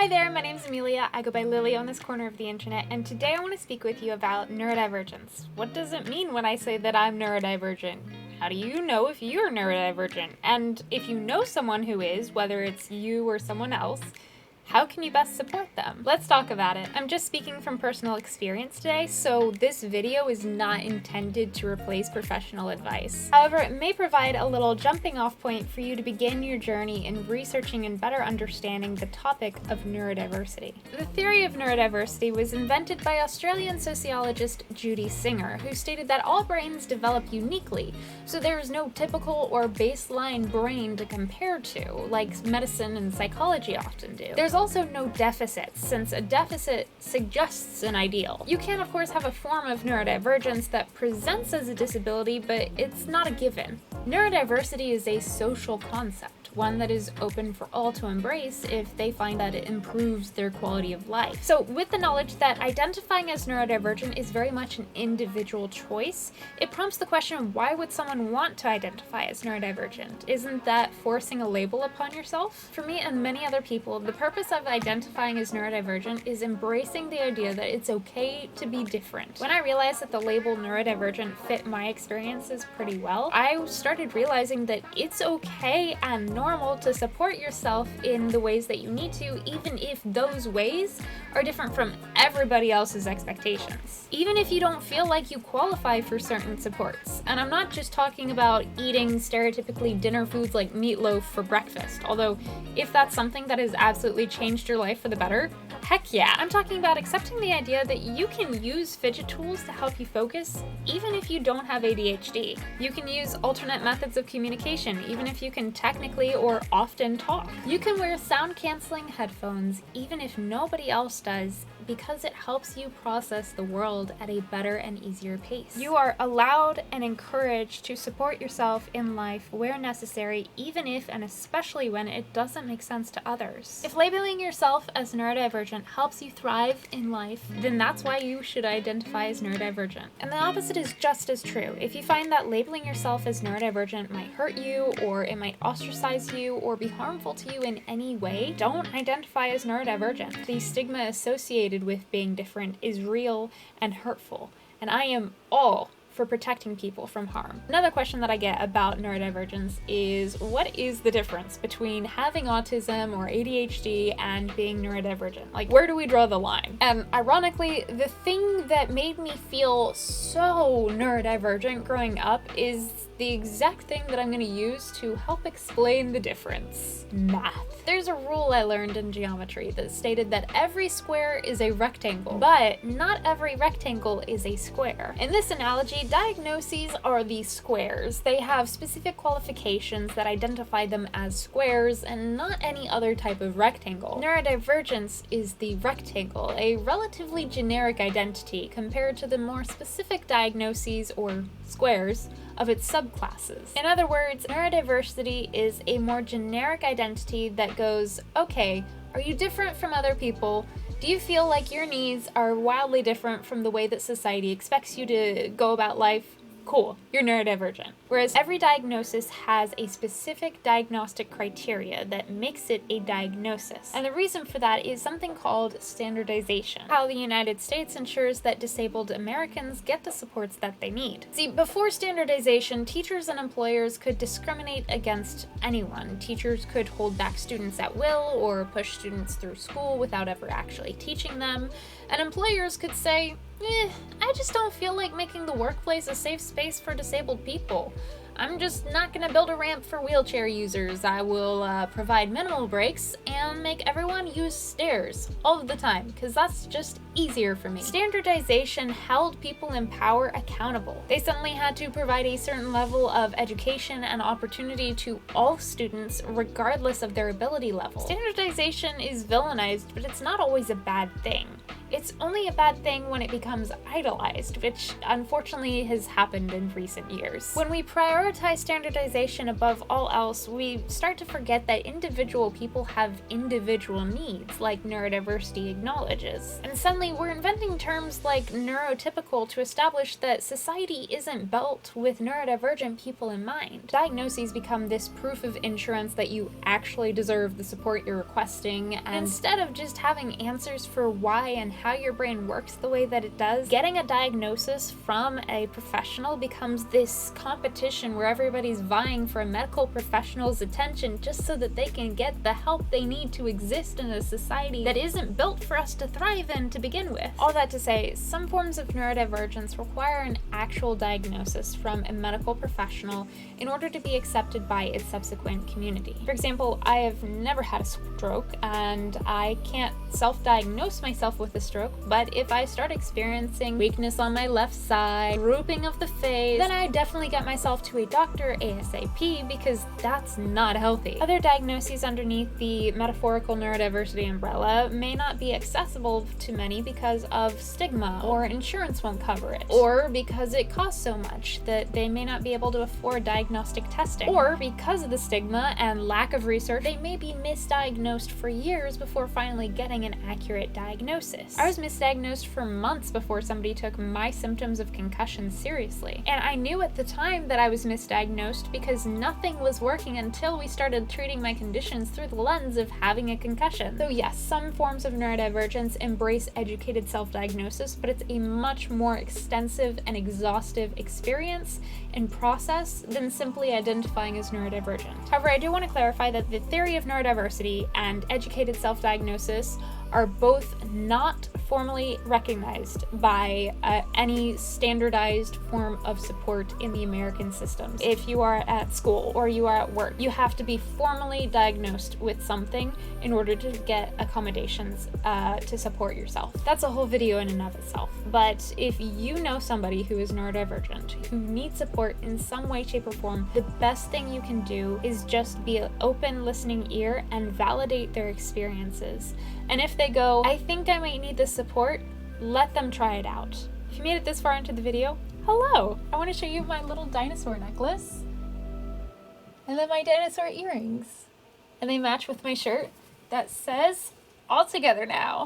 Hi there, my name's Amelia. I go by Lily on this corner of the internet, and today I want to speak with you about neurodivergence. What does it mean when I say that I'm neurodivergent? How do you know if you're neurodivergent? And if you know someone who is, whether it's you or someone else, how can you best support them? Let's talk about it. I'm just speaking from personal experience today, so this video is not intended to replace professional advice. However, it may provide a little jumping off point for you to begin your journey in researching and better understanding the topic of neurodiversity. The theory of neurodiversity was invented by Australian sociologist Judy Singer, who stated that all brains develop uniquely, so there is no typical or baseline brain to compare to, like medicine and psychology often do. There's also no deficits, since a deficit suggests an ideal. You can, of course, have a form of neurodivergence that presents as a disability, but it's not a given. Neurodiversity is a social concept, one that is open for all to embrace if they find that it improves their quality of life. So with the knowledge that identifying as neurodivergent is very much an individual choice, it prompts the question, why would someone want to identify as neurodivergent? Isn't that forcing a label upon yourself? For me and many other people, the purpose of identifying as neurodivergent is embracing the idea that it's okay to be different. When I realized that the label neurodivergent fit my experiences pretty well, I started realizing that it's okay and normal to support yourself in the ways that you need to, even if those ways are different from everybody else's expectations. Even if you don't feel like you qualify for certain supports. And I'm not just talking about eating stereotypically dinner foods like meatloaf for breakfast, although if that's something that has absolutely changed your life for the better, heck yeah. I'm talking about accepting the idea that you can use fidget tools to help you focus, even if you don't have ADHD. You can use alternate methods of communication, even if you can technically or often talk. You can wear sound-canceling headphones, even if nobody else does, because it helps you process the world at a better and easier pace. You are allowed and encouraged to support yourself in life where necessary, even if and especially when it doesn't make sense to others. If labeling yourself as neurodivergent helps you thrive in life, then that's why you should identify as neurodivergent. And the opposite is just as true. If you find that labeling yourself as neurodivergent might hurt you, or it might ostracize you, or be harmful to you in any way, don't identify as neurodivergent. The stigma associated with being different is real and hurtful, and I am all for protecting people from harm. Another question that I get about neurodivergence is, what is the difference between having autism or ADHD and being neurodivergent? Like, where do we draw the line? And ironically, the thing that made me feel so neurodivergent growing up is the exact thing that I'm going to use to help explain the difference. Math. There's a rule I learned in geometry that stated that every square is a rectangle, but not every rectangle is a square. In this analogy, diagnoses are the squares. They have specific qualifications that identify them as squares and not any other type of rectangle. Neurodivergence is the rectangle, a relatively generic identity compared to the more specific diagnoses or squares of its subclasses. In other words, neurodiversity is a more generic identity that goes, okay, are you different from other people? Do you feel like your needs are wildly different from the way that society expects you to go about life? Cool, you're neurodivergent. Whereas every diagnosis has a specific diagnostic criteria that makes it a diagnosis. And the reason for that is something called standardization. How the United States ensures that disabled Americans get the supports that they need. See, before standardization, teachers and employers could discriminate against anyone. Teachers could hold back students at will or push students through school without ever actually teaching them. And employers could say, I just don't feel like making the workplace a safe space for disabled people. I'm just not going to build a ramp for wheelchair users. I will provide minimal breaks and make everyone use stairs all of the time, because that's just easier for me. Standardization held people in power accountable. They suddenly had to provide a certain level of education and opportunity to all students, regardless of their ability level. Standardization is villainized, but it's not always a bad thing. It's only a bad thing when it becomes idolized, which unfortunately has happened in recent years. When we prioritize standardization above all else, we start to forget that individual people have individual needs, like neurodiversity acknowledges. And suddenly we're inventing terms like neurotypical to establish that society isn't built with neurodivergent people in mind. Diagnoses become this proof of insurance that you actually deserve the support you're requesting, and instead of just having answers for why and how your brain works the way that it does, getting a diagnosis from a professional becomes this competition where everybody's vying for a medical professional's attention just so that they can get the help they need to exist in a society that isn't built for us to thrive in to begin with. All that to say, some forms of neurodivergence require an actual diagnosis from a medical professional in order to be accepted by its subsequent community. For example, I have never had a stroke, and I can't self-diagnose myself with a stroke, but if I start experiencing weakness on my left side, drooping of the face, then I definitely get myself to a doctor ASAP, because that's not healthy. Other diagnoses underneath the metaphorical neurodiversity umbrella may not be accessible to many because of stigma, or insurance won't cover it, or because it costs so much that they may not be able to afford diagnostic testing, or because of the stigma and lack of research, they may be misdiagnosed for years before finally getting an accurate diagnosis. I was misdiagnosed for months before somebody took my symptoms of concussion seriously, and I knew at the time that I was misdiagnosed because nothing was working until we started treating my conditions through the lens of having a concussion. So yes, some forms of neurodivergence embrace educated self-diagnosis, but it's a much more extensive and exhaustive experience and process than simply identifying as neurodivergent. However, I do want to clarify that the theory of neurodiversity and educated self-diagnosis are both not formally recognized by any standardized form of support in the American systems. If you are at school or you are at work, you have to be formally diagnosed with something in order to get accommodations to support yourself. That's a whole video in and of itself. But if you know somebody who is neurodivergent, who needs support in some way, shape, or form, the best thing you can do is just be an open listening ear and validate their experiences. And if they go, I think I might need this support, let them try it out. If you made it this far into the video, hello! I want to show you my little dinosaur necklace. And then my dinosaur earrings. And they match with my shirt that says, all together now.